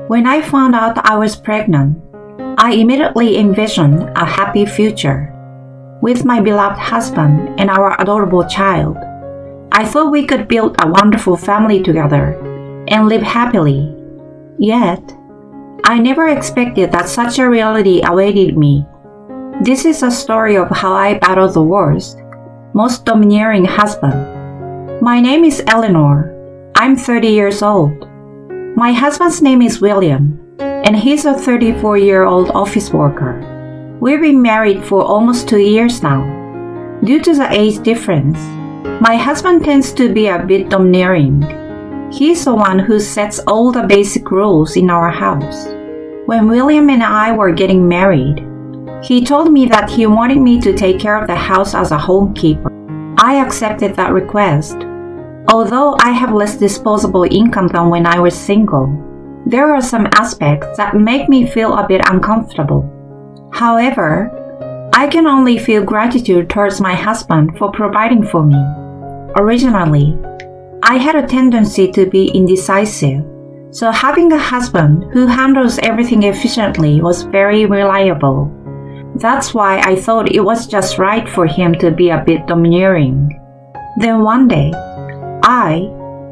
When I found out I was pregnant, I immediately envisioned a happy future. With my beloved husband and our adorable child, I thought we could build a wonderful family together and live happily. Yet, I never expected that such a reality awaited me. This is a story of how I battled the worst, most domineering husband. My name is Eleanor. I'm 30 years old. My husband's name is William, and he's a 34-year-old office worker. We've been married for almost 2 years now. Due to the age difference, my husband tends to be a bit domineering. He's the one who sets all the basic rules in our house. When William and I were getting married, he told me that he wanted me to take care of the house as a homekeeper. I accepted that request. Although I have less disposable income than when I was single, there are some aspects that make me feel a bit uncomfortable. However, I can only feel gratitude towards my husband for providing for me. Originally, I had a tendency to be indecisive, so having a husband who handles everything efficiently was very reliable. That's why I thought it was just right for him to be a bit domineering. Then one day, I,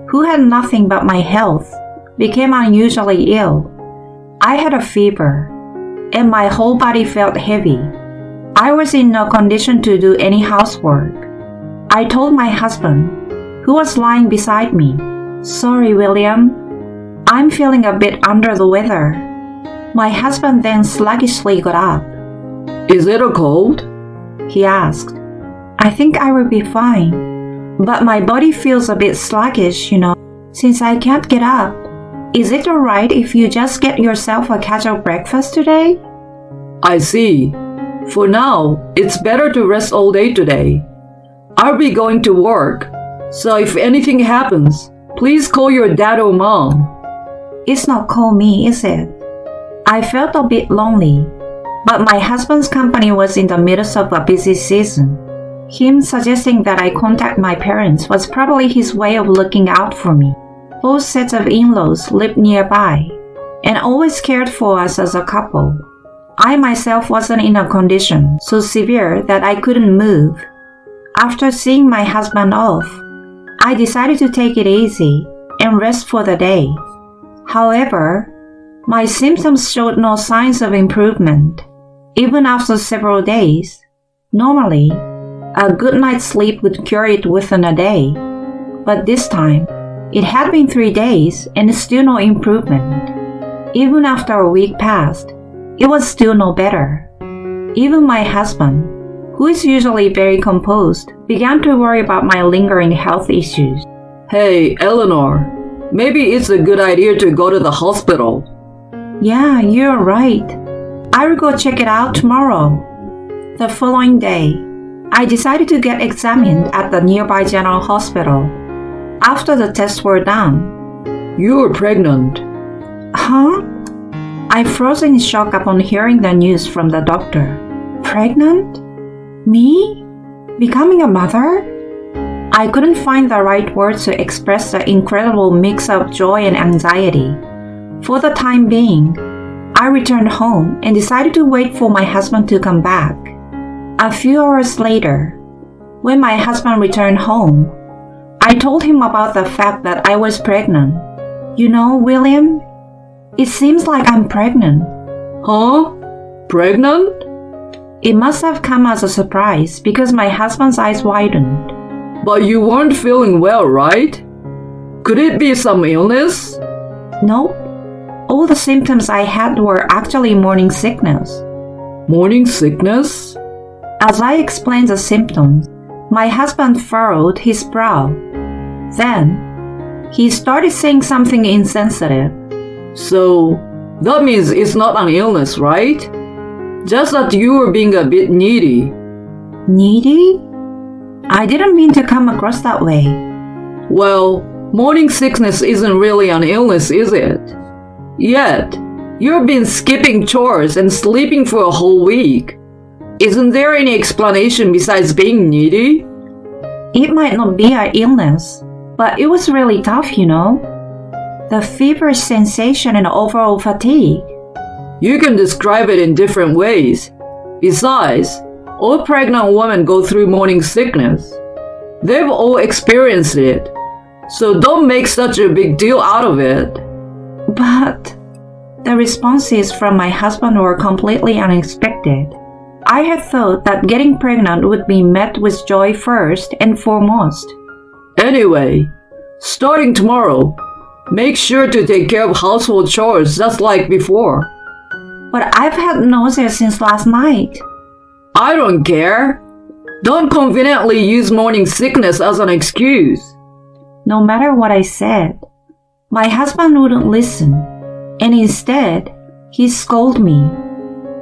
who had nothing but my health, became unusually ill. I had a fever, and my whole body felt heavy. I was in no condition to do any housework. I told my husband, who was lying beside me, "Sorry, William, I'm feeling a bit under the weather." My husband then sluggishly got up. "Is it a cold?" he asked. "I think I will be fine, but my body feels a bit sluggish, since I can't get up. Is it alright if you just get yourself a casual breakfast today?" "I see. For now, it's better to rest all day today. I'll be going to work, so if anything happens, please call your dad or mom." It's not call me, is it? I felt a bit lonely, but my husband's company was in the midst of a busy season. Him suggesting that I contact my parents was probably his way of looking out for me. Both sets of in-laws lived nearby and always cared for us as a couple. I myself wasn't in a condition so severe that I couldn't move. After seeing my husband off, I decided to take it easy and rest for the day. However, my symptoms showed no signs of improvement. Even after several days, normally, a good night's sleep would cure it within a day. But this time, it had been 3 days and still no improvement. Even after a week passed, it was still no better. Even my husband, who is usually very composed, began to worry about my lingering health issues. "Hey, Eleanor, maybe it's a good idea to go to the hospital." "Yeah, you're right. I will go check it out tomorrow." The following day, I decided to get examined at the nearby general hospital. After the tests were done, "You're pregnant." "Huh?" I froze in shock upon hearing the news from the doctor. Pregnant? Me? Becoming a mother? I couldn't find the right words to express the incredible mix of joy and anxiety. For the time being, I returned home and decided to wait for my husband to come back. A few hours later, when my husband returned home, I told him about the fact that I was pregnant. "William, it seems like I'm pregnant." "Huh? Pregnant?" It must have come as a surprise because my husband's eyes widened. "But you weren't feeling well, right? Could it be some illness?" Nope. All the symptoms I had were actually morning sickness. "Morning sickness?" As I explained the symptoms, my husband furrowed his brow. Then, he started saying something insensitive. "So, that means it's not an illness, right? Just that you were being a bit needy." Needy? I didn't mean to come across that way. "Well, morning sickness isn't really an illness, is it? Yet, you've been skipping chores and sleeping for a whole week. Isn't there any explanation besides being needy?" It might not be an illness, but it was really tough, The feverish sensation and overall fatigue. You can describe it in different ways. Besides, all pregnant women go through morning sickness. They've all experienced it. So don't make such a big deal out of it. But the responses from my husband were completely unexpected. I had thought that getting pregnant would be met with joy first and foremost. Anyway, starting tomorrow, make sure to take care of household chores just like before. But I've had nausea since last night. I don't care. Don't conveniently use morning sickness as an excuse. No matter what I said, my husband wouldn't listen, and instead, he scolded me.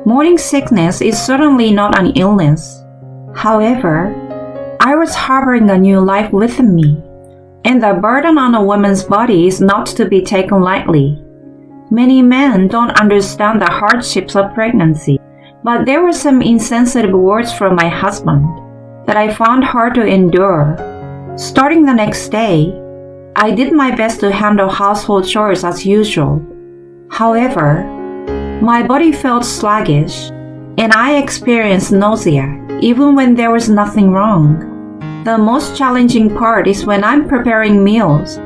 Morning sickness is certainly not an illness. However, I was harboring a new life within me, and the burden on a woman's body is not to be taken lightly. Many men don't understand the hardships of pregnancy, but there were some insensitive words from my husband that I found hard to endure. Starting the next day, I did my best to handle household chores as usual. However, my body felt sluggish, and I experienced nausea even when there was nothing wrong. The most challenging part is when I'm preparing meals.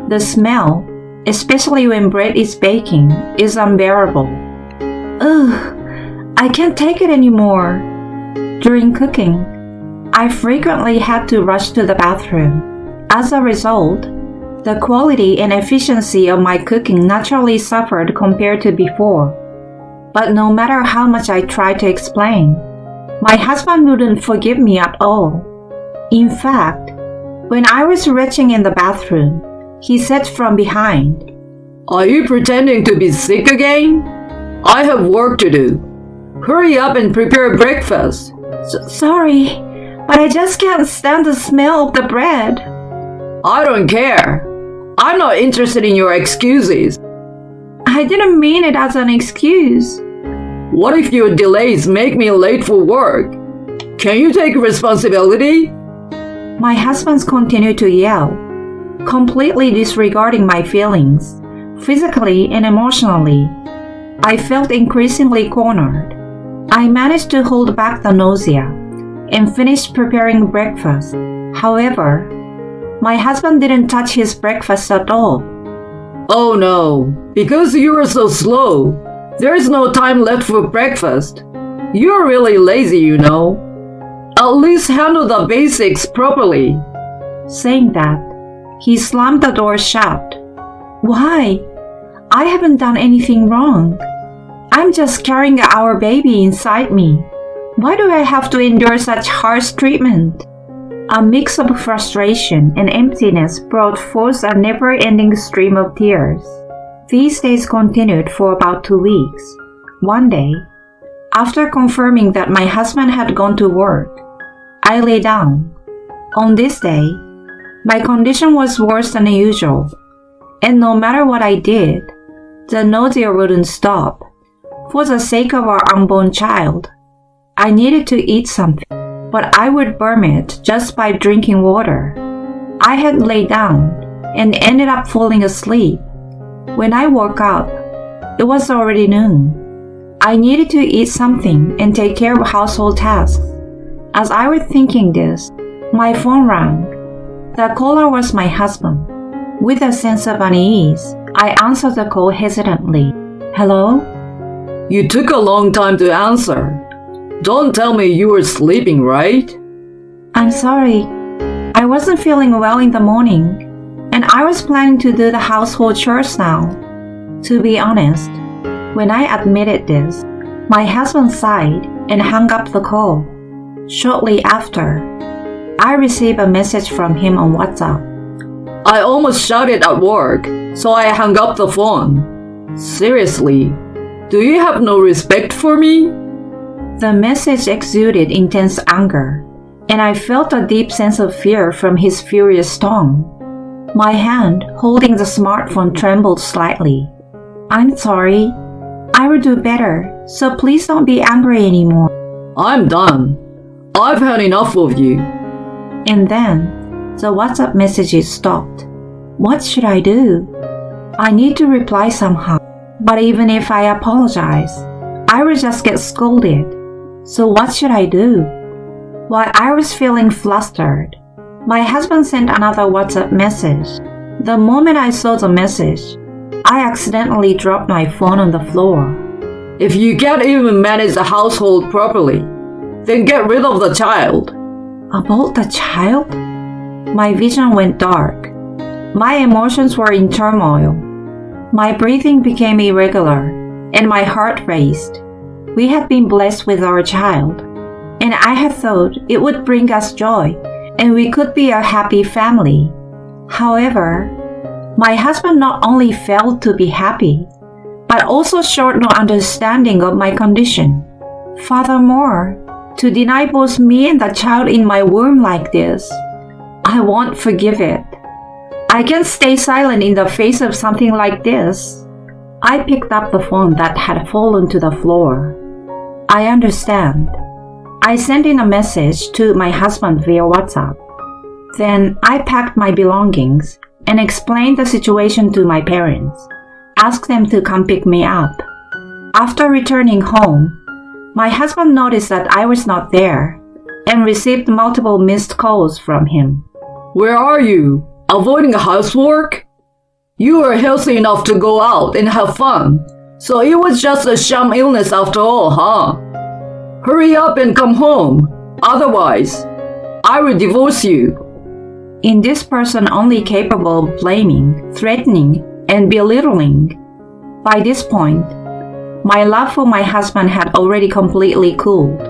The smell, especially when bread is baking, is unbearable. Ugh, I can't take it anymore. During cooking, I frequently had to rush to the bathroom. As a result, the quality and efficiency of my cooking naturally suffered compared to before. But no matter how much I tried to explain, my husband wouldn't forgive me at all. In fact, when I was retching in the bathroom, he said from behind, "Are you pretending to be sick again? I have work to do. Hurry up and prepare breakfast." Sorry, but I just can't stand the smell of the bread." "I don't care. I'm not interested in your excuses." "I didn't mean it as an excuse." "What if your delays make me late for work? Can you take responsibility?" My husband continued to yell, completely disregarding my feelings, physically and emotionally. I felt increasingly cornered. I managed to hold back the nausea and finished preparing breakfast. However, my husband didn't touch his breakfast at all. "Oh no, because you are so slow, there's no time left for breakfast. You're really lazy, you know. At least handle the basics properly." Saying that, he slammed the door shut. Why? I haven't done anything wrong. I'm just carrying our baby inside me. Why do I have to endure such harsh treatment? A mix of frustration and emptiness brought forth a never-ending stream of tears. These days continued for about 2 weeks. One day, after confirming that my husband had gone to work, I lay down. On this day, my condition was worse than usual, and no matter what I did, the nausea wouldn't stop. For the sake of our unborn child, I needed to eat something, but I would burn it just by drinking water. I had laid down and ended up falling asleep. When I woke up, it was already noon. I needed to eat something and take care of household tasks. As I was thinking this, my phone rang. The caller was my husband. With a sense of unease, I answered the call hesitantly. "Hello?" "You took a long time to answer. Don't tell me you were sleeping, right?" "I'm sorry. I wasn't feeling well in the morning, and I was planning to do the household chores now." To be honest, when I admitted this, my husband sighed and hung up the call. Shortly after, I received a message from him on WhatsApp. "I almost shouted at work, so I hung up the phone. Seriously, do you have no respect for me?" The message exuded intense anger, and I felt a deep sense of fear from his furious tone. My hand holding the smartphone trembled slightly. "I'm sorry. I will do better, so please don't be angry anymore." "I'm done. I've had enough of you." And then, the WhatsApp messages stopped. What should I do? I need to reply somehow. But even if I apologize, I will just get scolded. So what should I do? While I was feeling flustered, my husband sent another WhatsApp message. The moment I saw the message, I accidentally dropped my phone on the floor. If you can't even manage the household properly, then get rid of the child. About the child? My vision went dark. My emotions were in turmoil. My breathing became irregular, and my heart raced. We had been blessed with our child, and I had thought it would bring us joy, and we could be a happy family. However, my husband not only failed to be happy, but also showed no understanding of my condition. Furthermore, to deny both me and the child in my womb like this, I won't forgive it. I can't stay silent in the face of something like this. I picked up the phone that had fallen to the floor. I understand. I sent in a message to my husband via WhatsApp. Then I packed my belongings and explained the situation to my parents, asked them to come pick me up. After returning home, my husband noticed that I was not there and received multiple missed calls from him. Where are you? Avoiding housework? You were healthy enough to go out and have fun, so it was just a sham illness after all, huh? Hurry up and come home. Otherwise, I will divorce you. In this person only capable of blaming, threatening, and belittling. By this point, my love for my husband had already completely cooled.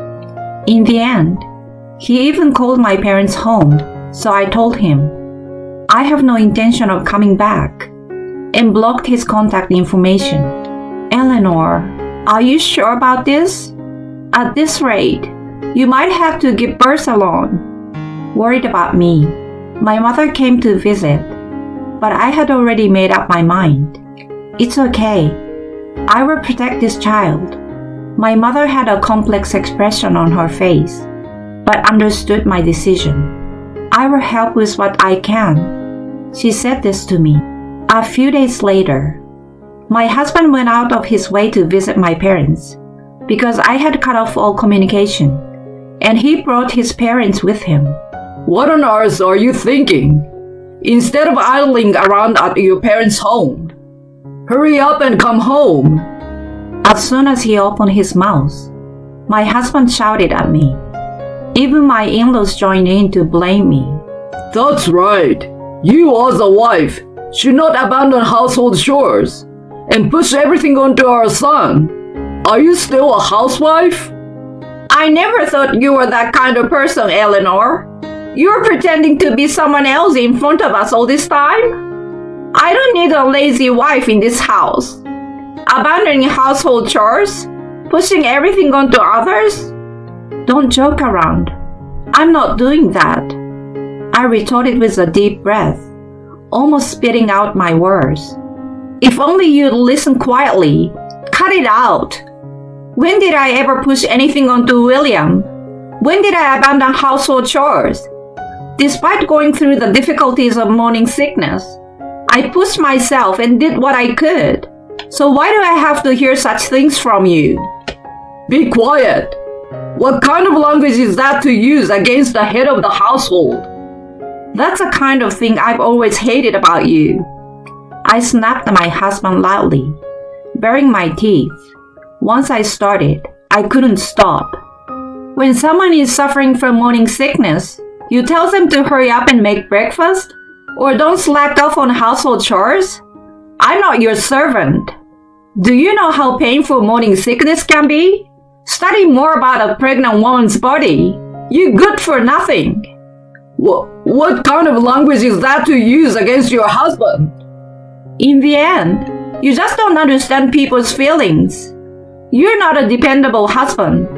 In the end, he even called my parents home, so I told him, I have no intention of coming back, and blocked his contact information. Eleanor, are you sure about this? At this rate, you might have to give birth alone. Worried about me, my mother came to visit, but I had already made up my mind. It's okay. I will protect this child. My mother had a complex expression on her face, but understood my decision. I will help with what I can. She said this to me. A few days later, my husband went out of his way to visit my parents because I had cut off all communication, and he brought his parents with him. What on earth are you thinking? Instead of idling around at your parents' home, hurry up and come home. As soon as he opened his mouth, my husband shouted at me. Even my in-laws joined in to blame me. That's right. You as a wife should not abandon household chores and push everything onto our son. Are you still a housewife? I never thought you were that kind of person, Eleanor. You're pretending to be someone else in front of us all this time? I don't need a lazy wife in this house. Abandoning household chores? Pushing everything onto others? Don't joke around. I'm not doing that. I retorted with a deep breath, almost spitting out my words. If only you'd listen quietly. Cut it out. When did I ever push anything onto William? When did I abandon household chores? Despite going through the difficulties of morning sickness, I pushed myself and did what I could. So why do I have to hear such things from you? Be quiet. What kind of language is that to use against the head of the household? That's the kind of thing I've always hated about you. I snapped at my husband loudly, baring my teeth. Once I started, I couldn't stop. When someone is suffering from morning sickness, you tell them to hurry up and make breakfast? Or don't slack off on household chores? I'm not your servant. Do you know how painful morning sickness can be? Study more about a pregnant woman's body. You're good for nothing. What kind of language is that to use against your husband? In the end, you just don't understand people's feelings. You're not a dependable husband.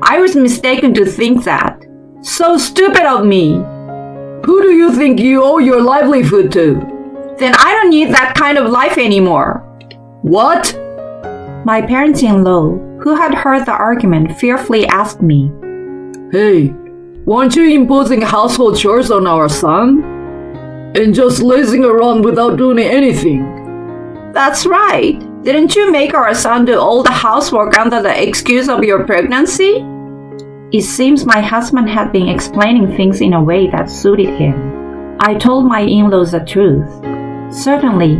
I was mistaken to think that. So stupid of me. Who do you think you owe your livelihood to? Then I don't need that kind of life anymore. What? My parents-in-law, who had heard the argument, fearfully asked me, Hey, weren't you imposing household chores on our son? And just lazing around without doing anything? That's right. Didn't you make our son do all the housework under the excuse of your pregnancy? It seems my husband had been explaining things in a way that suited him. I told my in-laws the truth. Certainly,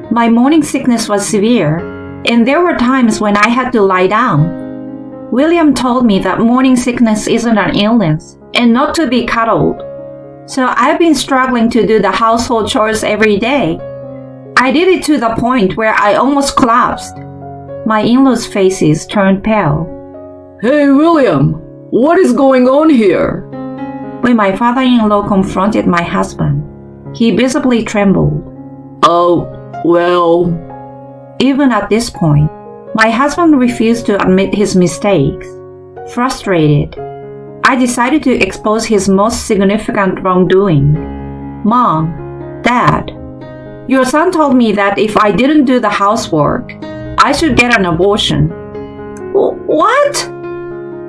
my morning sickness was severe, and there were times when I had to lie down. William told me that morning sickness isn't an illness and not to be cuddled. So I've been struggling to do the household chores every day. I did it to the point where I almost collapsed. My in-laws' faces turned pale. Hey, William, what is going on here? When my father-in-law confronted my husband, he visibly trembled. Oh, well... Even at this point, my husband refused to admit his mistakes. Frustrated, I decided to expose his most significant wrongdoing. Mom, Dad, your son told me that if I didn't do the housework, I should get an abortion. What?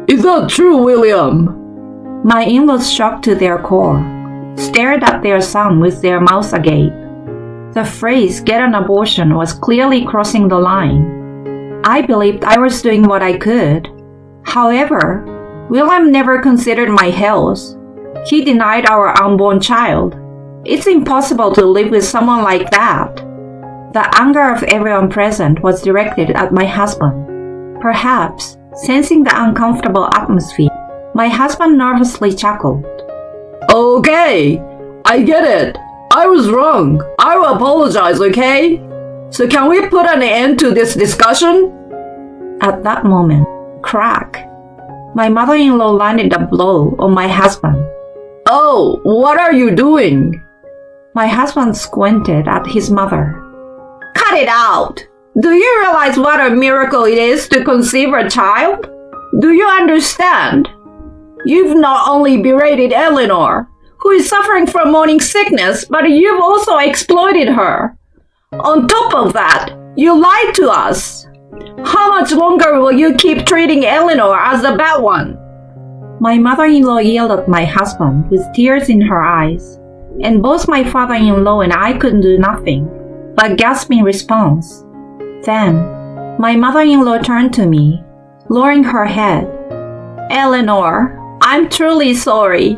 Is that true, William? My in-laws, shocked to their core, stared at their son with their mouths agape. The phrase "get an abortion" was clearly crossing the line. I believed I was doing what I could. However, William never considered my health. He denied our unborn child. It's impossible to live with someone like that. The anger of everyone present was directed at my husband. Perhaps, sensing the uncomfortable atmosphere, my husband nervously chuckled. Okay, I get it. I was wrong. I will apologize, okay? So can we put an end to this discussion? At that moment, crack. My mother-in-law landed a blow on my husband. Oh, what are you doing? My husband squinted at his mother. Cut it out! Do you realize what a miracle it is to conceive a child? Do you understand? You've not only berated Eleanor, who is suffering from morning sickness, but you've also exploited her. On top of that, you lied to us. How much longer will you keep treating Eleanor as the bad one? My mother-in-law yelled at my husband with tears in her eyes, and both my father-in-law and I couldn't do nothing but gasp in response. Then, my mother-in-law turned to me, lowering her head. Eleanor, I'm truly sorry.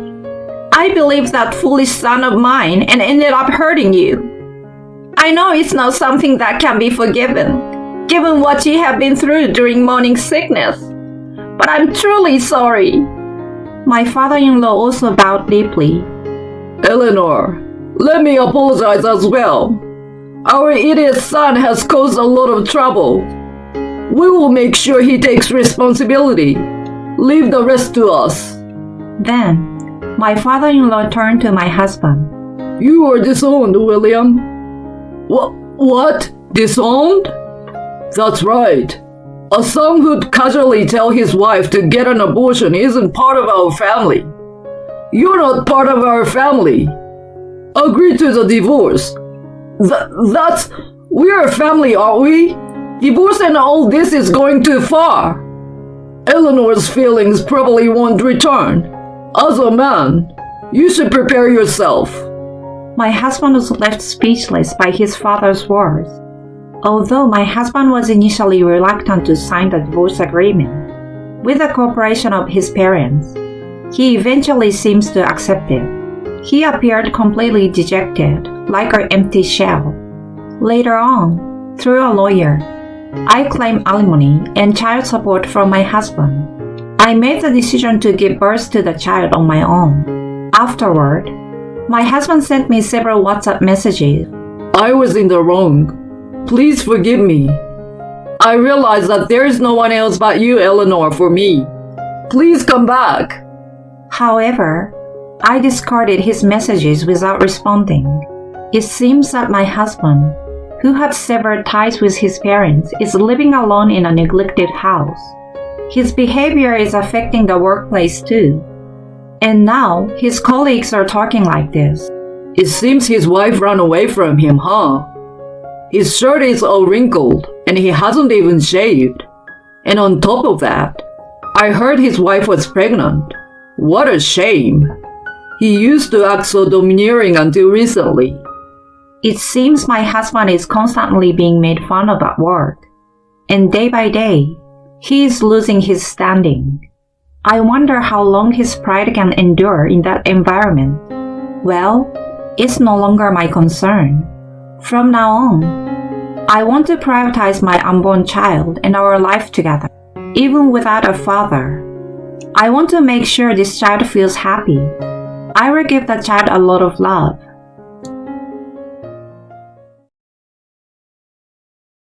I believed that foolish son of mine and ended up hurting you. I know it's not something that can be forgiven, given what you have been through during morning sickness. But I'm truly sorry. My father-in-law also bowed deeply. Eleanor, let me apologize as well. Our idiot son has caused a lot of trouble. We will make sure he takes responsibility. Leave the rest to us. Then, my father-in-law turned to my husband. You are disowned, William. What? Disowned? That's right. A son who'd casually tell his wife to get an abortion isn't part of our family. You're not part of our family. Agree to the divorce. We're a family, aren't we? Divorce and all this is going too far. Eleanor's feelings probably won't return. As a man, you should prepare yourself. My husband was left speechless by his father's words. Although my husband was initially reluctant to sign the divorce agreement, with the cooperation of his parents, he eventually seems to accept it. He appeared completely dejected, like an empty shell. Later on, through a lawyer, I claimed alimony and child support from my husband. I made the decision to give birth to the child on my own. Afterward, my husband sent me several WhatsApp messages. I was in the wrong. Please forgive me. I realize that there is no one else but you, Eleanor, for me. Please come back. However, I discarded his messages without responding. It seems that my husband, who had severed ties with his parents, is living alone in a neglected house. His behavior is affecting the workplace too. And now, his colleagues are talking like this. It seems his wife ran away from him, huh? His shirt is all wrinkled, and he hasn't even shaved. And on top of that, I heard his wife was pregnant. What a shame. He used to act so domineering until recently. It seems my husband is constantly being made fun of at work, and day by day, he is losing his standing. I wonder how long his pride can endure in that environment. Well, it's no longer my concern. From now on, I want to prioritize my unborn child and our life together, even without a father. I want to make sure this child feels happy. I will give the child a lot of love.